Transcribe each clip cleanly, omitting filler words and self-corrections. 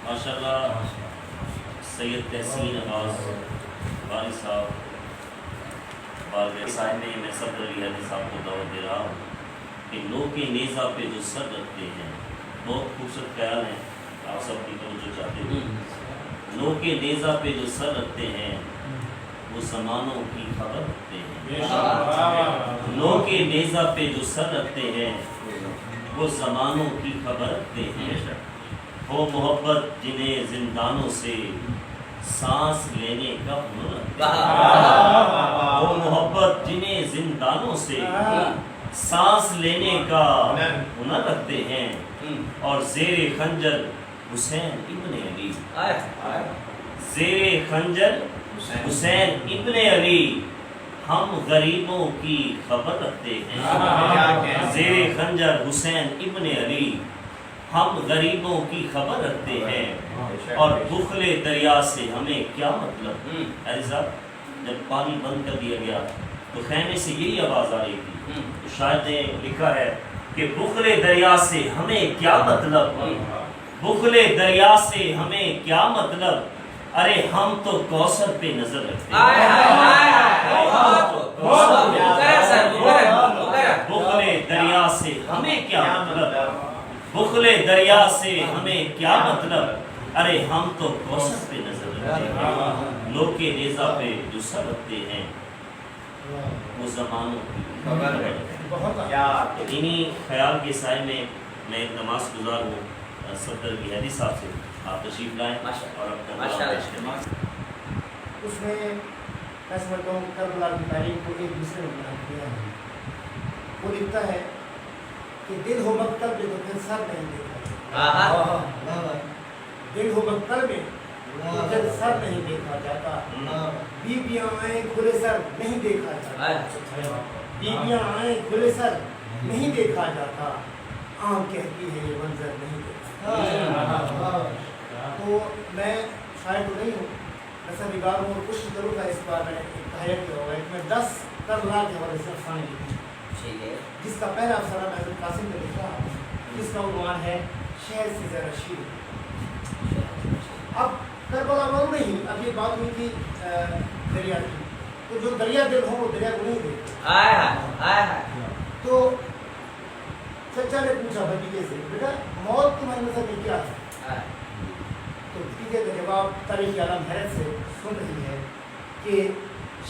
ماشاءاللہ سید تحسین عباس باری صاحب میں میں صدر علی حیدر صاحب کو دعوت دے رہا ہوں کہ نوک نیزہ پہ جو سر رکھتے ہیں، بہت خوبصورت خیال ہے، آپ سب کی توجہ چاہتے ہیں، نوک نیزہ پہ جو سر رکھتے ہیں وہ زمانوں کی خبر رکھتے ہیں، نوک نیزہ پہ جو سر رکھتے ہیں وہ زمانوں کی خبر رکھتے ہیں، وہ محبت جنہیں زندانوں سے سانس لینے کا ہنر رکھتے ہیں، وہ محبت جنہیں زندانوں سے سانس لینے کا ہنر رکھتے ہیں، اور زیر خنجر حسین ابن علی، زیر خنجر حسین ابن علی ہم غریبوں کی خبر رکھتے ہیں، زیر خنجر حسین ابن علی ہم غریبوں کی خبر رکھتے ہیں، اور بخل دریا سے ہمیں کیا مطلب۔ علی صاحب جب پانی بند کر دیا گیا تو خیمے سے یہی آواز آ رہی تھی، تو شاید نے لکھا ہے کہ بخل دریا سے ہمیں کیا مطلب، بخل دریا سے ہمیں کیا مطلب، ارے ہم تو کوثر پہ نظر رکھتے ہیں، بخل دریا سے ہمیں کیا مطلب، بخل دریا سے ہمیں کیا مطلب، ارے ہم تو کوثر پہ نظر رکھتے ہیں، نوک نیزہ پہ جو سر رکھتے ہیں وہ زمانوں کی خبر ہے۔ انہی خیال کے سائے میں میں ایک نماز گزار ہوں صدر کی حدیث صاحب سے، آپ تشریف لائیں اور اپنا پیش کریں۔ اس میں میں سمجھتا ہوں کربلا کی تاریخ کو ایک دوسرے میں بیان کیا ہے۔ وہ لکھتا ہے کہ دل ہو مکتب میں تو پھر سر نہیں دیکھا، دل ہو مکتب میں تو پھر سر نہیں دیکھا جاتا، بیویاں آئیں کھلے سر نہیں دیکھا جاتا، بیویاں آئیں کھلے سر نہیں دیکھا جاتا، آنکھ کہتی ہے یہ منظر نہیں دیکھا۔ تو میں شاعر تو نہیں ہوں، ایسا نگار ہوں اور کوشش کروں گا اس بار میں ایک تحریر کیا ہوگا، میں 10 کربلا کے حوالے سے افسانے لکھی جس کا پہلا افسانہ میں حضرت قاسم نے لکھا، جس کا عنوان ہے شہر سے زیادہ شیر۔ اب کربلا میں نہیں، اب یہ بات ہوئی تھی دریا کی، تو جو دریا دل ہو وہ دریا کو نہیں دیکھتے۔ تو چچا نے پوچھا بھتیجے سے، بیٹا موت تمہاری نظر میں کیا ہے؟ تو بھتیجے کا جواب تاریخ عالم حیرت سے سن رہی ہے کہ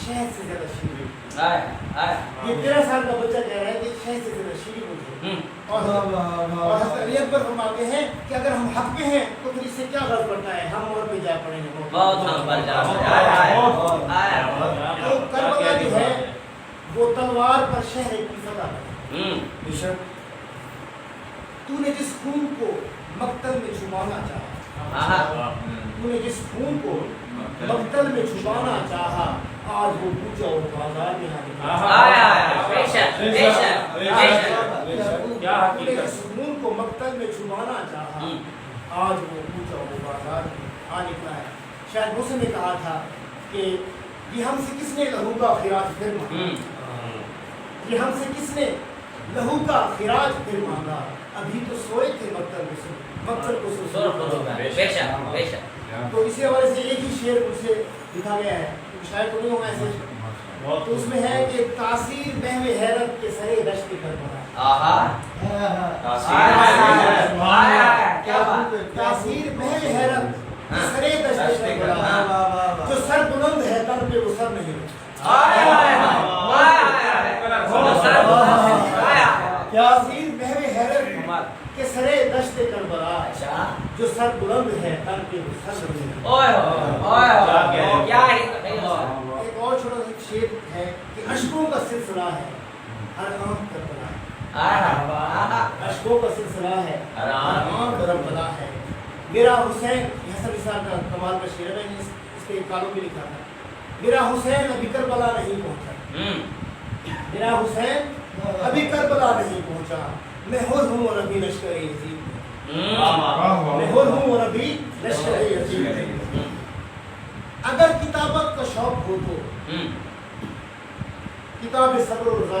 شہر سے زیادہ شیریں۔ یہ 13 سال کا بچہ کہہ رہا ہے کہ شہر سے زیادہ شیریں مجھے، اور حضرت علی اکبر فرماتے ہیں کہ اگر ہم حق پہ ہیں تو پھر اس سے کیا غرض پڑتا ہے، ہم اور پہ جا پڑیں گے۔ تو کربلا جو ہے وہ تلوار پر شہر کی فتح ہے۔ تو نے جس خون کو مقتل میں چھپانا چاہا، تو نے جس خون کو مقتل میں چھپانا چاہا، آج وہ پوچھا اور بازار میں جس خون کو مقتل میں چھپانا چاہا، آج وہ پوچھا اور بازار میں آ نکلا ہے۔ شاید مسلم نے کہا تھا کہ یہ ہم سے کس نے لہو کا خراج پھر مانگا، یہ ہم سے کس نے لہو کا خراج پھر مانگا، ابھی تو سوئے تھے مقتل کو تو اسی حوالے سے ایک ہی شعر اس سے لکھا گیا ہے، شاید تو نہیں ہوگا ایسے، تو اس میں ہے کہ تاثیر محو حیرت کے سرے دشت کربلا، تاثیر محو حیرت کے سرے دشت کربلا، جو سر بلند ہے تن پہ وہ سر نہیں تاثیر محو حیرت کے سرے دشت کربلا، جو سر بلند ہے تن پہ وہ سر نہیں۔ ایک اور چھوٹا سا شعر ہے کہ اشکوں کا سلسلہ ہے ہر آنکھ کربلا، اشکوں کا سلسلہ ہے ہر آنکھ کربلا ہے، میرا حسین، حسن نثار کا کمال کا شعر ہے، اس کے کالوں میں لکھا تھا، میرا حسین ابھی کربلا نہیں پہنچا، میرا حسین ابھی کربلا نہیں پہنچا، میں حر ہوں اور ابھی لشکر یزید میں، میں حر ہوں اور ابھی لشکر یزید میں۔ اگر کتابت کا شوق ہو تو کتاب صبر و رضا